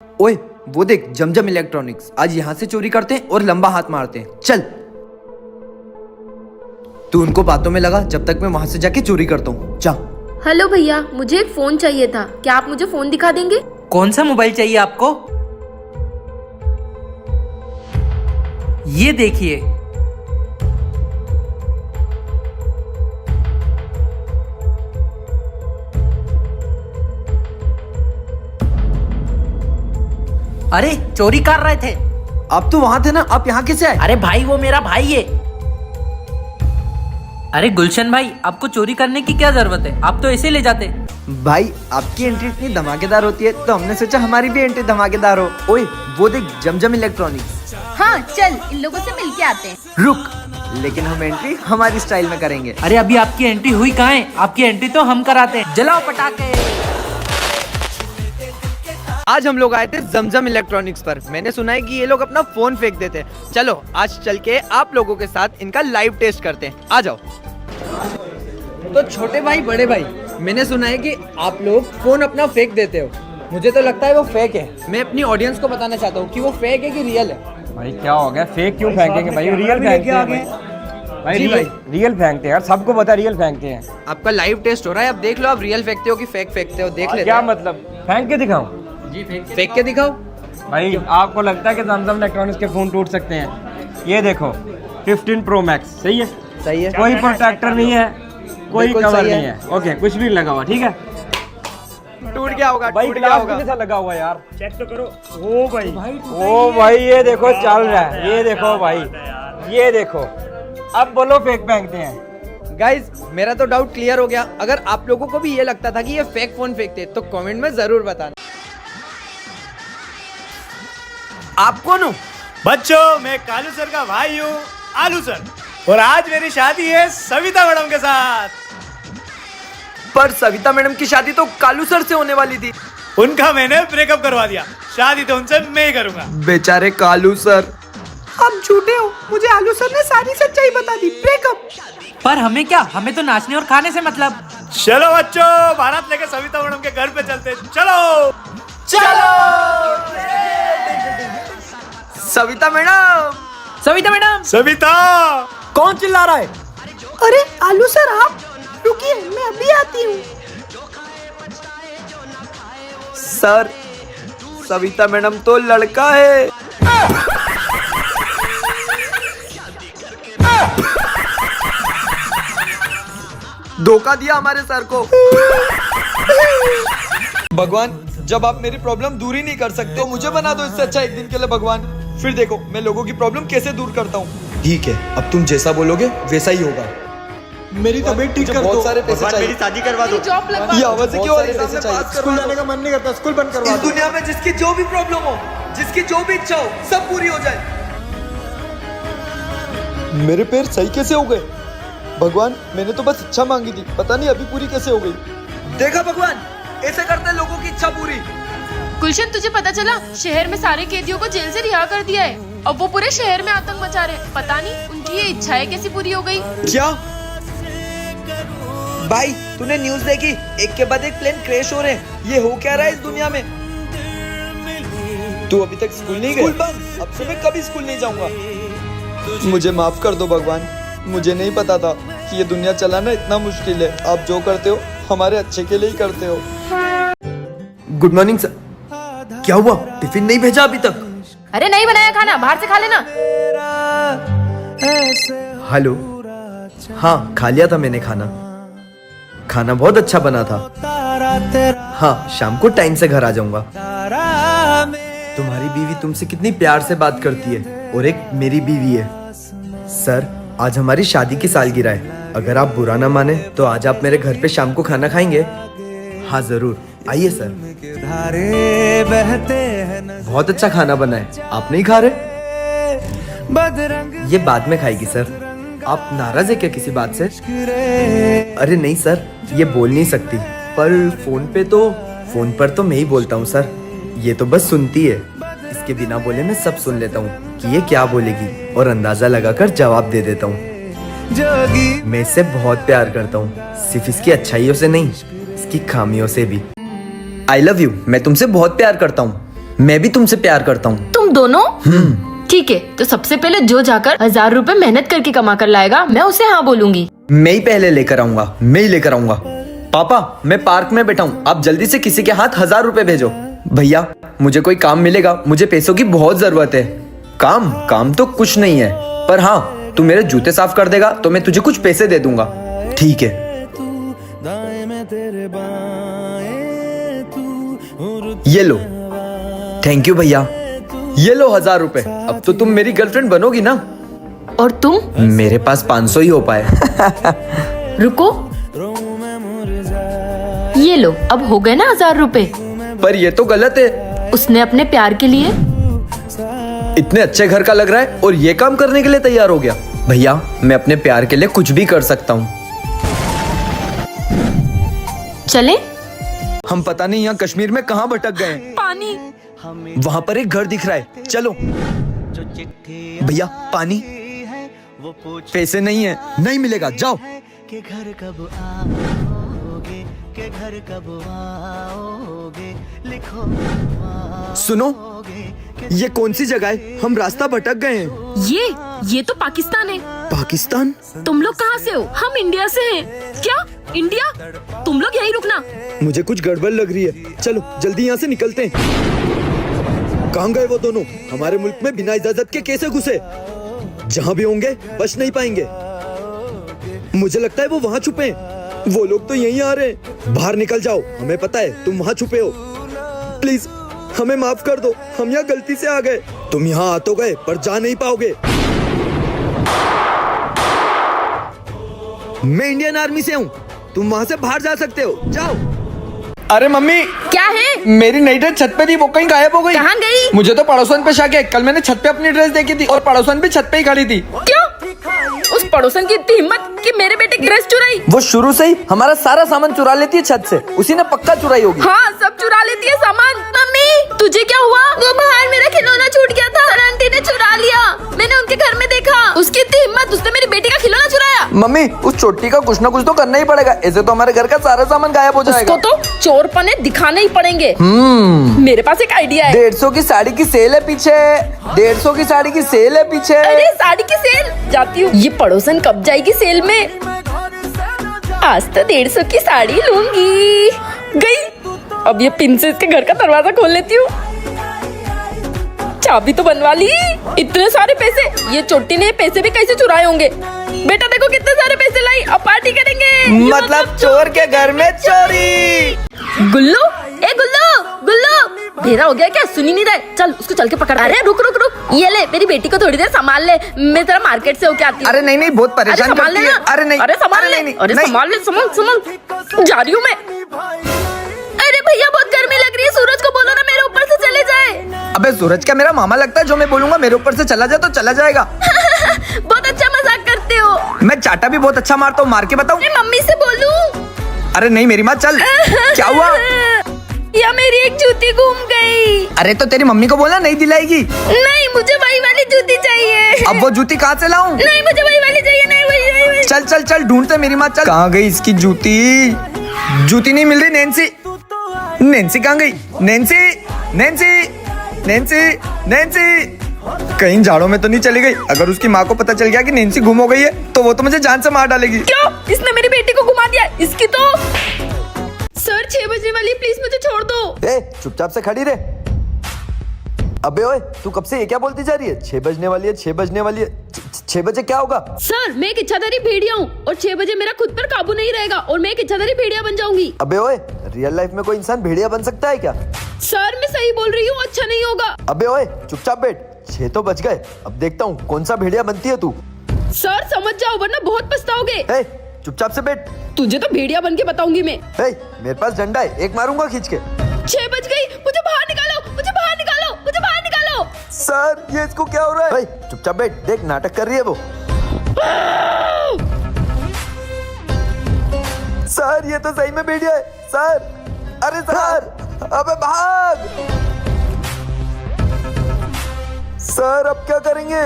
ओए वो देख जमजम इलेक्ट्रॉनिक्स, आज यहाँ से चोरी करते हैं और लंबा हाथ मारते हैं। चल तू उनको बातों में लगा जब तक मैं वहां से जाके चोरी करता हूँ। जा। हेलो भैया, मुझे एक फोन चाहिए था, क्या आप मुझे फोन दिखा देंगे? कौन सा मोबाइल चाहिए आपको? ये देखिए। अरे चोरी कर रहे थे। आप तो वहां थे ना, आप यहाँ कैसे आए? अरे भाई वो मेरा भाई है। अरे गुलशन भाई, आपको चोरी करने की क्या जरूरत है, आप तो ऐसे ले जाते। भाई आपकी एंट्री इतनी धमाकेदार होती है तो हमने सोचा हमारी भी एंट्री धमाकेदार हो। ओए वो देख जमजम इलेक्ट्रॉनिक्स। हाँ चल, इन लोगों से मिलके आते हैं। रुक, लेकिन हम एंट्री हमारी स्टाइल में करेंगे। अरे अभी आपकी एंट्री हुई कहाँ है? आपकी एंट्री तो हम कराते हैं। जलाओ पटाखे। आज हम लोग आए थे जमजम इलेक्ट्रॉनिक्स पर। मैंने सुना है कि ये लोग अपना फोन फेंक देते हैं। चलो आज चल के आप लोगों के साथ इनका लाइव टेस्ट करते हैं। आ जाओ। तो छोटे भाई बड़े भाई, मैंने सुना है कि आप लोग फोन अपना फेंक देते हो। मुझे तो लगता है वो फेक है। मैं अपनी ऑडियंस को बताना चाहता हूँ कि वो फेक है कि रियल है। भाई क्या हो गया, फेक क्यों फेंकेंगे भाई, रियल फेंकते हैं भाई, रियल फेंकते हैं यार, सबको पता रियल फेंकते हैं। आपका लाइव टेस्ट हो रहा है, अब देख लो आप रियल फेंकते हो कि फेक फेंकते हो। देख लेते क्या हैं। मतलब, फेंक के दिखाऊं? जी फेंक के दिखाओ। भाई आपको लगता है कि जमजम इलेक्ट्रॉनिक्स के फोन टूट सकते हैं? ये देखो 15 प्रो मैक्स, सही है? सही है। कोई प्रोटेक्टर नहीं है, कोई बिल्कुल कवर सही है। नहीं है, ओके कुछ भी लगा हुआ, ठीक है? टूट गया होगा, भाई टूट गया ग्लास होगा। भी लगा हुआ है यार, चेक तो करो। ओ भाई ये देखो चल रहा है, ये देखो भाई, ये देखो। अब बोलो फेक फेंकते हैं? गाइज मेरा तो डाउट क्लियर हो गया। अगर आप लोगों को भी ये लगता था कि ये फेक फोन फेंकते तो कमेंट में जरूर बताना। आप कौन हो? बच्चों, मैं कालू सर का भाई हूँ, आलू सर, और आज मेरी शादी है सविता मैडम के साथ। पर सविता मैडम की शादी तो कालू सर से होने वाली थी। उनका मैंने ब्रेकअप करवा दिया, शादी तो उनसे मैं ही करूंगा। बेचारे कालू सर। आप झूठे हो, मुझे आलू सर ने सारी सच्चाई बता दी। ब्रेकअप। पर हमें क्या, हमें तो नाचने और खाने से मतलब। चलो बच्चों, बारात लेके सविता मैडम के घर पे चलते। चलो सविता मैडम। सविता मैडम। सविता। कौन चिल्ला रहा है? अरे आलू सर आप रुकिए, मैं अभी आती हूँ। सर सविता मैडम तो लड़का है। धोखा दिया हमारे सर को। भगवान, जब आप मेरी प्रॉब्लम दूर ही नहीं कर सकते तो मुझे बना दो इससे अच्छा एक दिन के लिए भगवान। फिर देखो मैं लोगों की प्रॉब्लम कैसे दूर करता हूँ। ठीक है, अब तुम जैसा बोलोगे वैसा ही होगा। मेरी तबीयत ठीक कर दो। बहुत सारे पैसे चाहिए। मेरी शादी करवा दो। जॉब लगवा। ये आवाज़ क्यों आ रही है? पैसे चाहिए। स्कूल जाने का मन नहीं करता, स्कूल बंद करवा इस दो। दुनिया में जिसकी जो भी प्रॉब्लम हो, जिसकी जो भी इच्छा हो, सब पूरी हो जाए। मेरे पैर सही कैसे हो गए? भगवान, मैंने तो बस इच्छा मांगी थी, पता नहीं अभी पूरी कैसे हो गई। देखा भगवान, ऐसे करते हैं लोगों की इच्छा पूरी। गुलशन, तुझे पता चला शहर में सारे कैदियों को जेल से रिहा कर दिया है। अब वो पूरे शहर में आतंक मचा रहे हैं। पता नहीं उनकी ये इच्छाएं कैसी पूरी हो गई। क्या भाई, तूने न्यूज़ देखी? एक के बाद एक प्लेन क्रैश हो रहे हैं। ये हो क्या रहा है इस दुनिया में? तू अभी तक स्कूल नहीं गया? अब से मैं कभी स्कूल नहीं जाऊंगा। मुझे माफ कर दो भगवान, मुझे नहीं पता था कि ये दुनिया चलाना इतना मुश्किल है। आप जो करते हो हमारे अच्छे के लिए ही करते हो। Good morning sir. क्या हुआ, टिफिन नहीं भेजा अभी तक? अरे नहीं बनाया खाना, बाहर से खा लेना। हेलो। हाँ खा लिया था मैंने खाना। खाना बहुत अच्छा बना था। हाँ शाम को टाइम से घर आ जाऊंगा। तुम्हारी बीवी तुमसे कितनी प्यार से बात करती है, और एक मेरी बीवी है। सर आज हमारी शादी की सालगिरह है, अगर आप बुरा ना माने तो आज आप मेरे घर पे शाम को खाना खाएंगे? हाँ जरूर, आइए सर। बहुत अच्छा खाना बना है, आप नहीं खा रहे? ये बाद में खाएगी सर। आप नाराज है क्या किसी बात से? अरे नहीं सर, ये बोल नहीं सकती, पर फोन पर तो मैं ही बोलता हूँ सर। ये तो बस सुनती है, इसके बिना बोले मैं सब सुन लेता हूँ कि ये क्या बोलेगी, और अंदाजा लगाकर जवाब दे देता हूँ। मैं इससे बहुत प्यार करता हूँ, सिर्फ इसकी अच्छाइयों से नहीं, इसकी खामियों से भी। I love you. मैं तुमसे बहुत प्यार करता हूँ। मैं भी तुमसे प्यार करता हूँ। तुम दोनों? ठीक है, तो सबसे पहले जो जाकर 1000 रुपए मेहनत करके कमा कर लाएगा, मैं उसे हाँ बोलूंगी। मैं ही पहले लेकर आऊंगा, मैं ही लेकर आऊंगा। पापा, मैं पार्क में बैठा हूँ, आप जल्दी से किसी के हाथ 1000 रुपए भेजो। भैया, मुझे कोई काम मिलेगा, मुझे पैसों की बहुत जरूरत है। काम तो कुछ नहीं है, पर हाँ, तू मेरे जूते साफ कर देगा तो मैं तुझे कुछ पैसे दे दूंगा। ठीक है। ये लो। थैंक यू भैया। ये लो 1000 रुपए। अब तो तुम मेरी गर्लफ्रेंड बनोगी ना? और तुम? मेरे पास 500 ही हो पाए। रुको, ये लो, अब हो गए ना 1000 रुपए। पर ये तो गलत है। उसने अपने प्यार के लिए इतने अच्छे घर का लग रहा है और ये काम करने के लिए तैयार हो गया। भैया, मैं अपने प्यार के लिए कुछ भी कर सकता हूँ। चले? हम पता नहीं यहाँ कश्मीर में कहाँ भटक गए हैं। पानी। वहाँ पर एक घर दिख रहा है, चलो। भैया, पानी। पैसे नहीं है, नहीं मिलेगा, जाओ। सुनो, ये कौन सी जगह है? हम रास्ता भटक गए हैं। ये तो पाकिस्तान है। पाकिस्तान? तुम लोग कहाँ से हो? हम इंडिया से हैं। क्या? इंडिया? तुम लोग यहीं रुकना। मुझे कुछ गड़बड़ लग रही है, चलो जल्दी यहाँ से निकलते हैं। कहाँ गए वो दोनों? हमारे मुल्क में बिना इजाजत के कैसे घुसे? जहाँ भी होंगे बच नहीं पाएंगे। मुझे लगता है वो वहाँ छुपे हैं। वो लोग तो यहीं आ रहे हैं। बाहर निकल जाओ, हमें पता है तुम वहाँ छुपे हो। प्लीज हमें माफ कर दो, हम यहाँ गलती से आ गए। तुम यहाँ आ तो गए पर जा नहीं पाओगे। मैं इंडियन आर्मी से हूँ, तुम वहाँ से बाहर जा सकते हो, जाओ। अरे मम्मी, क्या है? मेरी नई ड्रेस छत पे थी, वो कहीं गायब हो गई। कहाँ गई? मुझे तो पड़ोसन पे शक है। कल मैंने छत पे अपनी ड्रेस देखी थी और पड़ोसन भी छत पे ही खड़ी थी। क्यों? उस पड़ोसन की इतनी हिम्मत कि मेरे बेटे की ड्रेस चुराई। वो शुरू से ही हमारा सारा सामान चुरा लेती है छत से। उसी ने पक्का चुराई होगी। हाँ, सब चुरा लेती है सामान। मम्मी, तुझे क्या हुआ? वो बाहर मेरा खिलौना छूट गया था, आंटी ने चुरा लिया। मैंने उनके घर में देखा। उसकी इतनी हिम्मत, उसने मेरी बेटी का खिलौना चुराया। मम्मी, उस छोटी का कुछ ना कुछ तो करना ही पड़ेगा, ऐसे तो हमारे घर का सारा सामान गायब हो जाएगा। उसको तो चोरपने दिखाने ही पड़ेंगे। मेरे पास एक आइडिया है। 150 की साड़ी की सेल है पीछे। 150 की साड़ी की सेल है पीछे। अरे साड़ी की सेल? जाती हूँ। ये पड़ोसन कब जाएगी सेल में? आज तो 150 की साड़ी लूंगी। गई। अब ये पिन से इसके घर का दरवाजा खोल लेती हूँ। चाबी तो बनवा ली। इतने सारे पैसे, ये चोटी ने पैसे भी कैसे चुराए होंगे? बेटा देखो कितने सारे पैसे लाई, अब पार्टी करेंगे। मतलब चोर के घर में चोरी। गुल्लू, ए गुल्लू, गुल्लू, भेड़ा हो गया क्या? सुनी नहीं रहे? चल उसको चल के पकड़। अरे रुक रुक रुक, ये ले, मेरी बेटी को थोड़ी देर संभाल ले। मैं जरा मार्केट से होके आती हूँ। अरे नहीं, बहुत परेशान करती है। अरे नहीं, अरे संभाल ले, अरे संभाल ले, संभाल, जा रही हूँ मैं। अरे भैया, बहुत गर्मी लग रही है, सूरज को बोलो ना मेरे ऊपर से चले जाए। अबे सूरज क्या मेरा मामा लगता है? जो मैं बोलूंगा मेरे ऊपर से चला जाए तो चला जाएगा। बहुत अच्छा मजाक करते हो। मैं चाटा भी बहुत अच्छा मारता हूँ, मार के बताऊँ? मम्मी से बोलूं? अरे नहीं मेरी माँ, चल। क्या हुआ? या मेरी एक जूती घूम गई। अरे तो तेरी मम्मी को बोलना, नहीं दिलाएगी। नहीं, मुझे वही वाली जूती चाहिए। अब वो जूती कहाँ से लाऊं? नहीं, मुझे वही वाली चाहिए। नहीं, वही। चल चल चल, ढूंढते मेरी माँ, चल। कहाँ गई इसकी जूती? जूती नहीं मिल रही। नैन्सी, नैन्सी कहाँ गई? नैन्सी, नैन्सी, नैन्सी, नैन्सी, कहीं झाड़ों में तो नहीं चली गई? अगर उसकी माँ को पता चल गया कि नैन्सी गुम हो गई है तो वो तो मुझे जान से मार डालेगी। क्यों? इसने मेरी बेटी को घुमा दिया। इसकी तो सर 6 बजने वाली, प्लीज मुझे छोड़ दो। ए, चुपचाप से खड़ी रहे। अबे ओए, तू कब से ये क्या बोलती जा रही है? 6 बजने वाली है, 6 बजने वाली है। 6 बजे क्या होगा? सर, मैं एक इच्छाधारी भेड़िया हूँ और 6 बजे मेरा खुद पर काबू नहीं रहेगा और मैं एक इच्छाधारी भेड़िया बन जाऊंगी। अबे ओए, रियल लाइफ में कोई इंसान भेड़िया बन सकता है क्या? सर, मैं सही बोल रही हूँ, अच्छा नहीं होगा। अबे ओए, चुपचाप बैठ। 6 तो बज गए, अब देखता हूँ कौन सा भेड़िया बनती है तू। सर समझ जाओ वरना बहुत पछताओगे। ए, चुपचाप से बैठ। तुझे तो भेड़िया बन के बताऊंगी मैं। ए, मेरे पास डंडा है, एक मारूंगा खींच के। 6 बज गई, मुझे बाहर निकालो, मुझे बाहर निकालो, मुझे बाहर निकालो। सर, ये इसको क्या हो रहा है? चुपचाप बैठ, देख नाटक कर रही है वो। सर, ये तो सही में भेड़िया है। सर, अरे सर, अबे भाग। सर, अब क्या करेंगे?